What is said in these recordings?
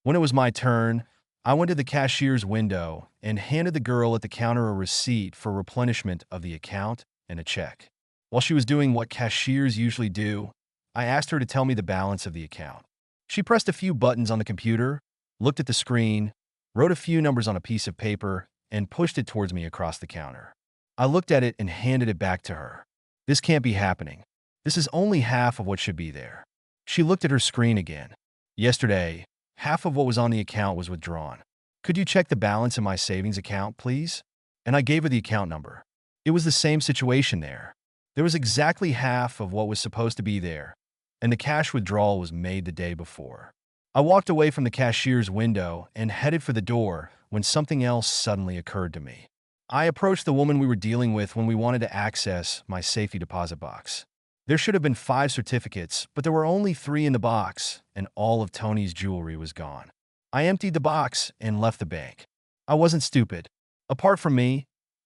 When it was my turn, I went to the cashier's window and handed the girl at the counter a receipt for replenishment of the account and a check. While she was doing what cashiers usually do, I asked her to tell me the balance of the account. She pressed a few buttons on the computer, looked at the screen, wrote a few numbers on a piece of paper, and pushed it towards me across the counter. I looked at it and handed it back to her. This can't be happening. This is only half of what should be there. She looked at her screen again. Yesterday, half of what was on the account was withdrawn. Could you check the balance in my savings account, please? And I gave her the account number. It was the same situation there. There was exactly half of what was supposed to be there, and the cash withdrawal was made the day before. I walked away from the cashier's window and headed for the door when something else suddenly occurred to me. I approached the woman we were dealing with when we wanted to access my safety deposit box. There should have been 5 certificates, but there were only 3 in the box, and all of Tony's jewelry was gone. I emptied the box and left the bank. I wasn't stupid. Apart from me,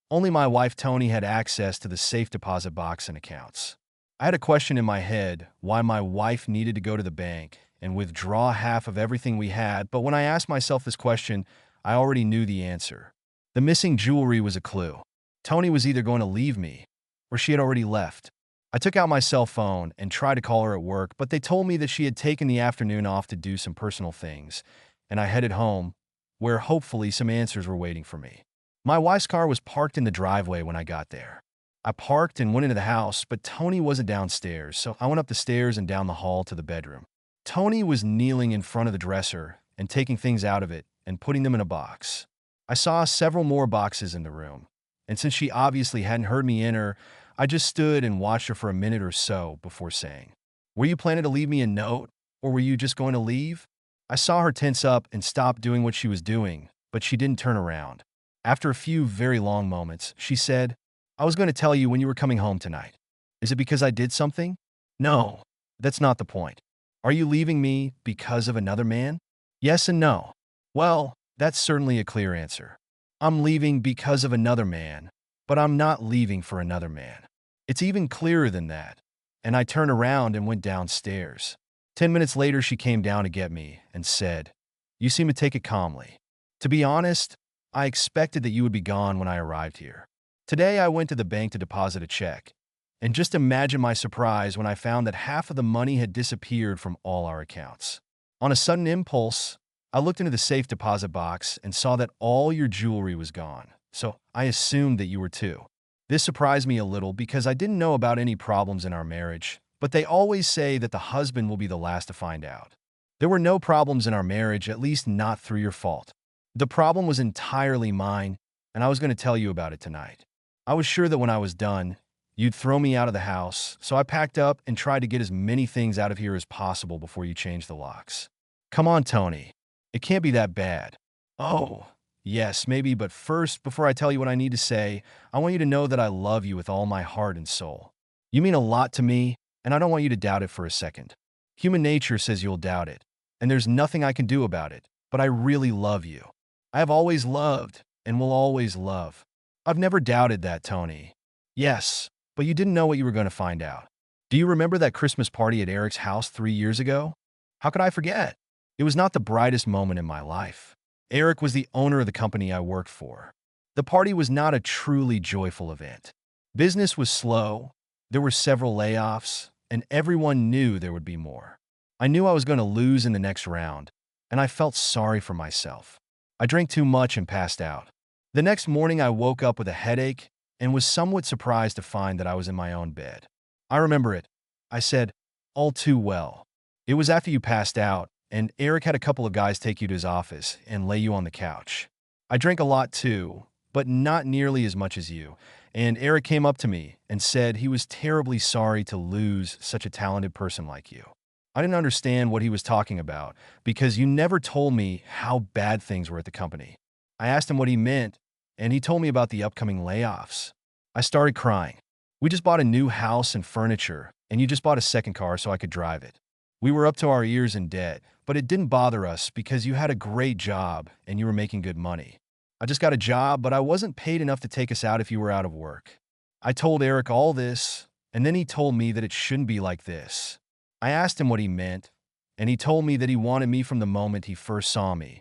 only my wife Tony had access to the safe deposit box and accounts. I had a question in my head why my wife needed to go to the bank and withdraw half of everything we had, but when I asked myself this question, I already knew the answer. The missing jewelry was a clue. Tony was either going to leave me, or she had already left. I took out my cell phone and tried to call her at work, but they told me that she had taken the afternoon off to do some personal things, and I headed home, where hopefully some answers were waiting for me. My wife's car was parked in the driveway when I got there. I parked and went into the house, but Tony wasn't downstairs, so I went up the stairs and down the hall to the bedroom. Tony was kneeling in front of the dresser and taking things out of it and putting them in a box. I saw several more boxes in the room, and since she obviously hadn't heard me enter, I just stood and watched her for a minute or so before saying, "Were you planning to leave me a note, or were you just going to leave?" I saw her tense up and stop doing what she was doing, but she didn't turn around. After a few very long moments, she said, "I was going to tell you when you were coming home tonight. Is it because I did something?" "No, that's not the point. Are you leaving me because of another man?" "Yes and no." "Well, that's certainly a clear answer. I'm leaving because of another man, but I'm not leaving for another man. It's even clearer than that." And I turned around and went downstairs. 10 minutes later, she came down to get me and said, "You seem to take it calmly. To be honest, I expected that you would be gone when I arrived here. Today, I went to the bank to deposit a check, and just imagine my surprise when I found that half of the money had disappeared from all our accounts. On a sudden impulse, I looked into the safe deposit box and saw that all your jewelry was gone, so I assumed that you were too. This surprised me a little because I didn't know about any problems in our marriage, but they always say that the husband will be the last to find out. There were no problems in our marriage, at least not through your fault. The problem was entirely mine, and I was going to tell you about it tonight. I was sure that when I was done, you'd throw me out of the house, so I packed up and tried to get as many things out of here as possible before you changed the locks. Come on, Tony. It can't be that bad." "Oh, yes, maybe, but first, before I tell you what I need to say, I want you to know that I love you with all my heart and soul. You mean a lot to me, and I don't want you to doubt it for a second. Human nature says you'll doubt it, and there's nothing I can do about it, but I really love you. I have always loved and will always love. I've never doubted that, Tony." "Yes, but you didn't know what you were going to find out. Do you remember that Christmas party at Eric's house 3 years ago? How could I forget? It was not the brightest moment in my life. Eric was the owner of the company I worked for. The party was not a truly joyful event. Business was slow, there were several layoffs, and everyone knew there would be more. I knew I was going to lose in the next round, and I felt sorry for myself. I drank too much and passed out. The next morning, I woke up with a headache and was somewhat surprised to find that I was in my own bed. I remember it. I said, all too well. It was after you passed out, and Eric had a couple of guys take you to his office and lay you on the couch. I drank a lot too, but not nearly as much as you, and Eric came up to me and said he was terribly sorry to lose such a talented person like you. I didn't understand what he was talking about because you never told me how bad things were at the company. I asked him what he meant, and he told me about the upcoming layoffs. I started crying. We just bought a new house and furniture, and you just bought a second car so I could drive it. We were up to our ears in debt, but it didn't bother us because you had a great job and you were making good money. I just got a job, but I wasn't paid enough to take us out if you were out of work. I told Eric all this, and then he told me that it shouldn't be like this. I asked him what he meant, and he told me that he wanted me from the moment he first saw me,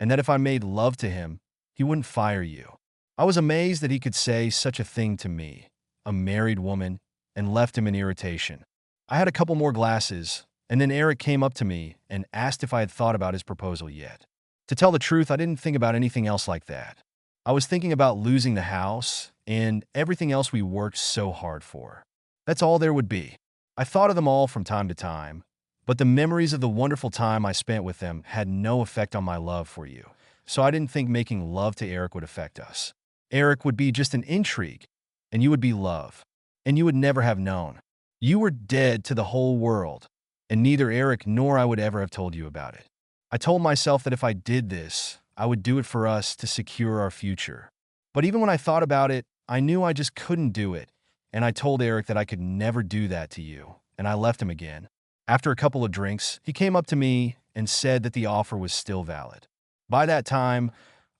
and that if I made love to him, he wouldn't fire you. I was amazed that he could say such a thing to me, a married woman, and left him in irritation. I had a couple more glasses, and then Eric came up to me and asked if I had thought about his proposal yet. To tell the truth, I didn't think about anything else like that. I was thinking about losing the house and everything else we worked so hard for. That's all there would be. I thought of them all from time to time, but the memories of the wonderful time I spent with them had no effect on my love for you, so I didn't think making love to Eric would affect us. Eric would be just an intrigue, and you would be love, and you would never have known. You were dead to the whole world, and neither Eric nor I would ever have told you about it. I told myself that if I did this, I would do it for us to secure our future. But even when I thought about it, I knew I just couldn't do it, and I told Eric that I could never do that to you, and I left him again. After a couple of drinks, he came up to me and said that the offer was still valid. By that time,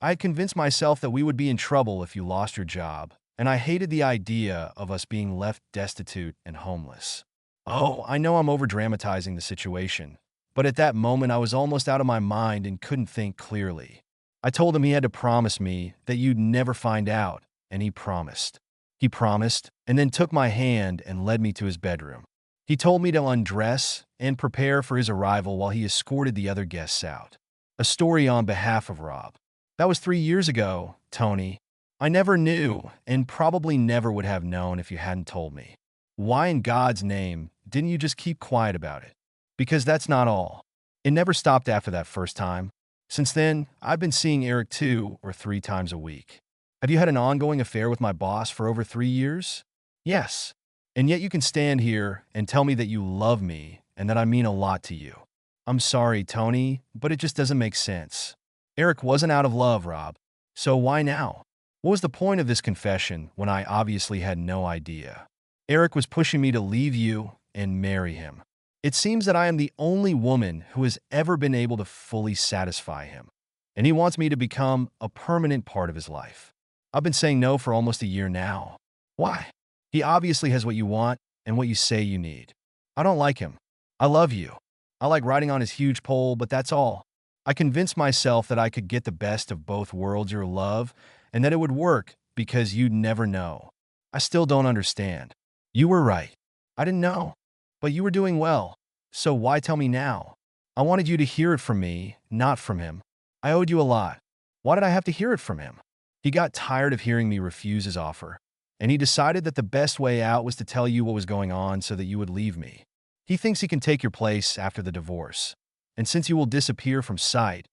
I had convinced myself that we would be in trouble if you lost your job, and I hated the idea of us being left destitute and homeless. Oh, I know I'm over-dramatizing the situation, but at that moment I was almost out of my mind and couldn't think clearly. I told him he had to promise me that you'd never find out, and he promised. He promised, and then took my hand and led me to his bedroom. He told me to undress and prepare for his arrival while he escorted the other guests out. A story on behalf of Rob. That was 3 years ago, Tony. I never knew, and probably never would have known if you hadn't told me. Why in God's name didn't you just keep quiet about it? Because that's not all. It never stopped after that first time. Since then, I've been seeing Eric 2 or 3 times a week. Have you had an ongoing affair with my boss for over 3 years? Yes. And yet you can stand here and tell me that you love me and that I mean a lot to you. I'm sorry, Tony, but it just doesn't make sense. Eric wasn't out of love, Rob. So why now? What was the point of this confession when I obviously had no idea? Eric was pushing me to leave you and marry him. It seems that I am the only woman who has ever been able to fully satisfy him, and he wants me to become a permanent part of his life. I've been saying no for almost a year now. Why? He obviously has what you want and what you say you need. I don't like him. I love you. I like riding on his huge pole, but that's all. I convinced myself that I could get the best of both worlds, your love, and that it would work because you'd never know. I still don't understand. You were right. I didn't know. But you were doing well, so why tell me now? I wanted you to hear it from me, not from him. I owed you a lot. Why did I have to hear it from him? He got tired of hearing me refuse his offer, and he decided that the best way out was to tell you what was going on so that you would leave me. He thinks he can take your place after the divorce, and since you will disappear from sight,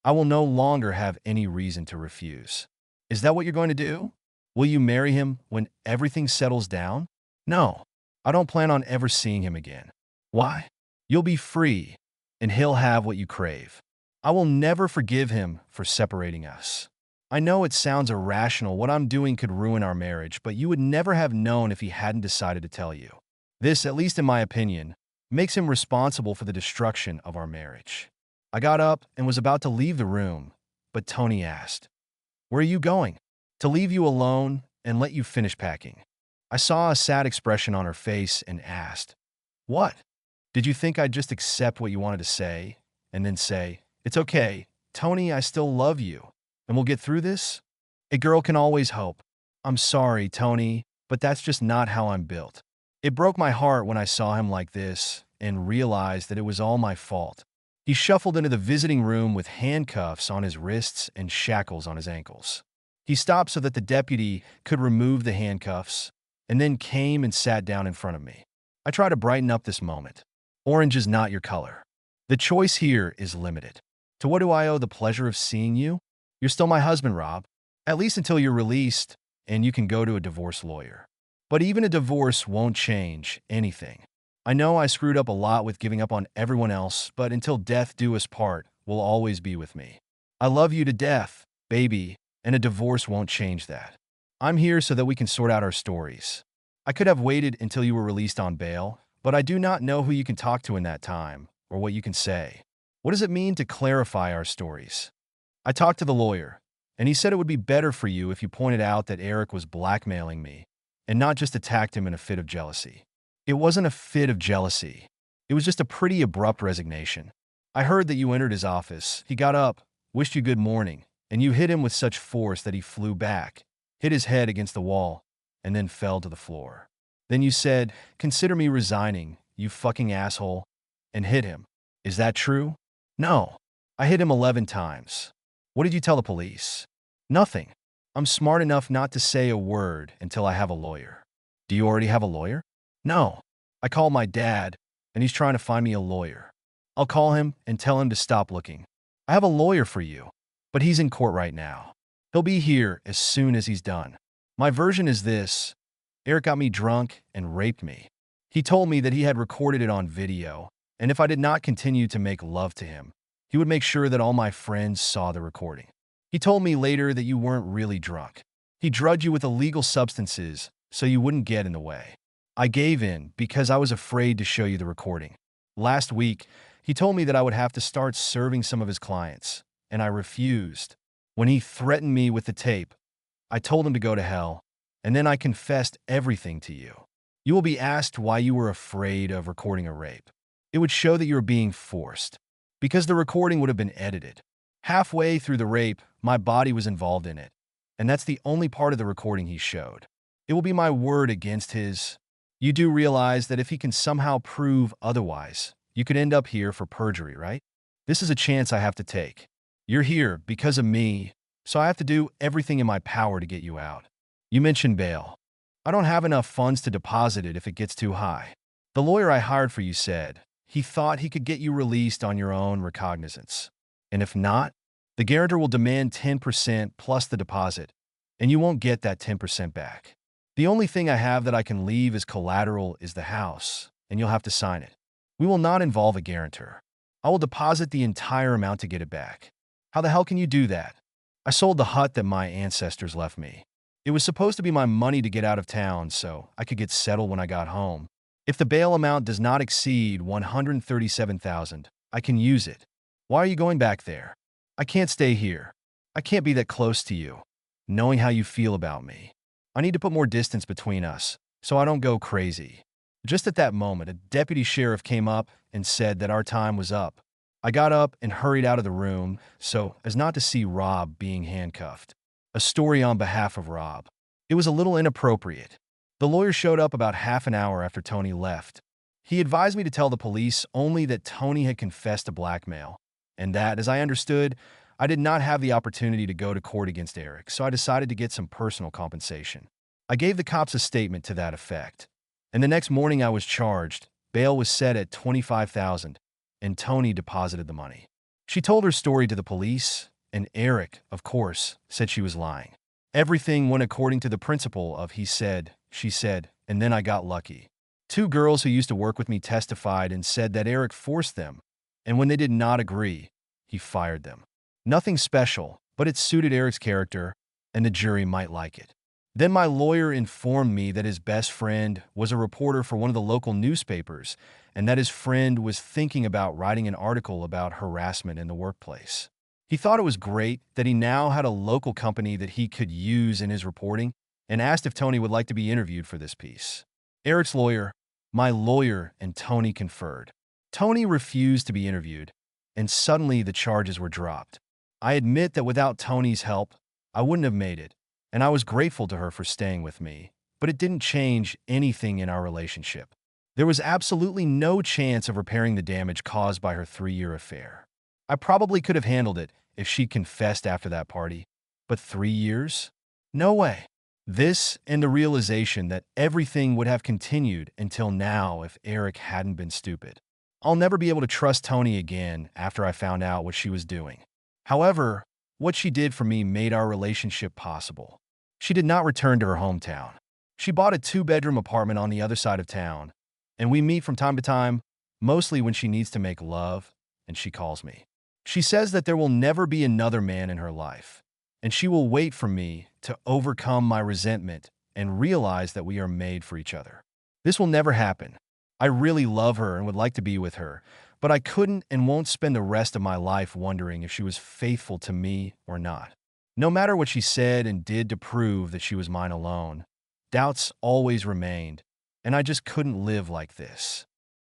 I will no longer have any reason to refuse. Is that what you're going to do? Will you marry him when everything settles down? No. I don't plan on ever seeing him again. Why? You'll be free, and he'll have what you crave. I will never forgive him for separating us. I know it sounds irrational. What I'm doing could ruin our marriage, but you would never have known if he hadn't decided to tell you. This, at least in my opinion, makes him responsible for the destruction of our marriage. I got up and was about to leave the room, but Tony asked, "Where are you going?" "To leave you alone and let you finish packing." I saw a sad expression on her face and asked, "What? Did you think I'd just accept what you wanted to say and then say, 'It's okay, Tony, I still love you, and we'll get through this'? A girl can always hope. I'm sorry, Tony, but that's just not how I'm built." It broke my heart when I saw him like this and realized that it was all my fault. He shuffled into the visiting room with handcuffs on his wrists and shackles on his ankles. He stopped so that the deputy could remove the handcuffs, and then came and sat down in front of me. I try to brighten up this moment. Orange is not your color. The choice here is limited. To what do I owe the pleasure of seeing you? You're still my husband, Rob. At least until you're released and you can go to a divorce lawyer. But even a divorce won't change anything. I know I screwed up a lot with giving up on everyone else, but until death do us part, will always be with me. I love you to death, baby, and a divorce won't change that. I'm here so that we can sort out our stories. I could have waited until you were released on bail, but I do not know who you can talk to in that time, or what you can say. What does it mean to clarify our stories? I talked to the lawyer, and he said it would be better for you if you pointed out that Eric was blackmailing me, and not just attacked him in a fit of jealousy. It wasn't a fit of jealousy. It was just a pretty abrupt resignation. I heard that you entered his office. He got up, wished you good morning, and you hit him with such force that he flew back, hit his head against the wall, and then fell to the floor. Then you said, "Consider me resigning, you fucking asshole," and hit him. Is that true? No. I hit him 11 times. What did you tell the police? Nothing. I'm smart enough not to say a word until I have a lawyer. Do you already have a lawyer? No. I called my dad, and he's trying to find me a lawyer. I'll call him and tell him to stop looking. I have a lawyer for you, but he's in court right now. He'll be here as soon as he's done. My version is this. Eric got me drunk and raped me. He told me that he had recorded it on video, and if I did not continue to make love to him, he would make sure that all my friends saw the recording. He told me later that you weren't really drunk. He drugged you with illegal substances so you wouldn't get in the way. I gave in because I was afraid to show you the recording. Last week, he told me that I would have to start serving some of his clients, and I refused. When he threatened me with the tape, I told him to go to hell, and then I confessed everything to you. You will be asked why you were afraid of recording a rape. It would show that you were being forced, because the recording would have been edited. Halfway through the rape, my body was involved in it, and that's the only part of the recording he showed. It will be my word against his. You do realize that if he can somehow prove otherwise, you could end up here for perjury, right? This is a chance I have to take. You're here because of me, so I have to do everything in my power to get you out. You mentioned bail. I don't have enough funds to deposit it if it gets too high. The lawyer I hired for you said he thought he could get you released on your own recognizance. And if not, the guarantor will demand 10% plus the deposit, and you won't get that 10% back. The only thing I have that I can leave as collateral is the house, and you'll have to sign it. We will not involve a guarantor. I will deposit the entire amount to get it back. How the hell can you do that? I sold the hut that my ancestors left me. It was supposed to be my money to get out of town so I could get settled when I got home. If the bail amount does not exceed $137,000, I can use it. Why are you going back there? I can't stay here. I can't be that close to you, knowing how you feel about me. I need to put more distance between us so I don't go crazy. Just at that moment, a deputy sheriff came up and said that our time was up. I got up and hurried out of the room so as not to see Rob being handcuffed. A story on behalf of Rob. It was a little inappropriate. The lawyer showed up about half an hour after Tony left. He advised me to tell the police only that Tony had confessed to blackmail, and that, as I understood, I did not have the opportunity to go to court against Eric, so I decided to get some personal compensation. I gave the cops a statement to that effect, and the next morning I was charged. Bail was set at $25,000, and Tony deposited the money. She told her story to the police, and Eric, of course, said she was lying. Everything went according to the principle of he said, she said, and then I got lucky. 2 girls who used to work with me testified and said that Eric forced them, and when they did not agree, he fired them. Nothing special, but it suited Eric's character, and the jury might like it. Then my lawyer informed me that his best friend was a reporter for one of the local newspapers, and that his friend was thinking about writing an article about harassment in the workplace. He thought it was great that he now had a local company that he could use in his reporting, and asked if Tony would like to be interviewed for this piece. Eric's lawyer, my lawyer, and Tony conferred. Tony refused to be interviewed, and suddenly the charges were dropped. I admit that without Tony's help, I wouldn't have made it, and I was grateful to her for staying with me, but it didn't change anything in our relationship. There was absolutely no chance of repairing the damage caused by her 3-year affair. I probably could have handled it if she'd confessed after that party, but 3 years? No way. This and the realization that everything would have continued until now if Eric hadn't been stupid. I'll never be able to trust Tony again after I found out what she was doing. However, what she did for me made our relationship possible. She did not return to her hometown. She bought a 2-bedroom apartment on the other side of town, and we meet from time to time, mostly when she needs to make love, and she calls me. She says that there will never be another man in her life, and she will wait for me to overcome my resentment and realize that we are made for each other. This will never happen. I really love her and would like to be with her, but I couldn't and won't spend the rest of my life wondering if she was faithful to me or not. No matter what she said and did to prove that she was mine alone, doubts always remained, and I just couldn't live like this.